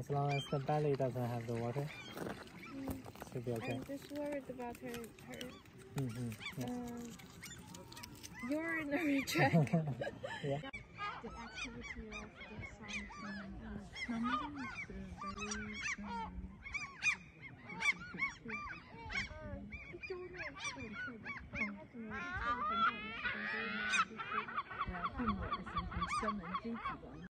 as long as the belly doesn't have the water, should be okay. I'm just worried about her Yes. urinary tract. Yeah. The activity of the sun. Mama is very